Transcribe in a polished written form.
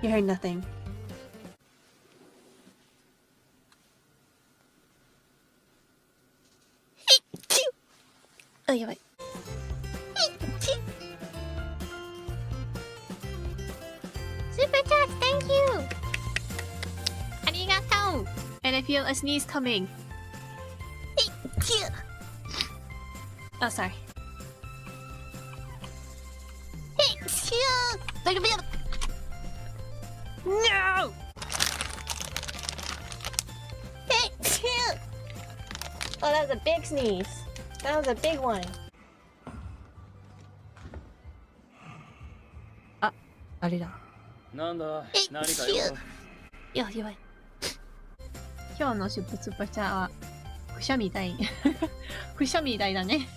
You heard nothing. Oh, やばい。Super chat, thank you. ありがとう。And I feel a sneeze coming. Oh, sorry. No! Oh, that was a big sneeze. That was a big one. あ、あれだ。なんだ、何かよ。いや、やばい。今日のスーパーチャーはくしゃみたい。くしゃみたいだね。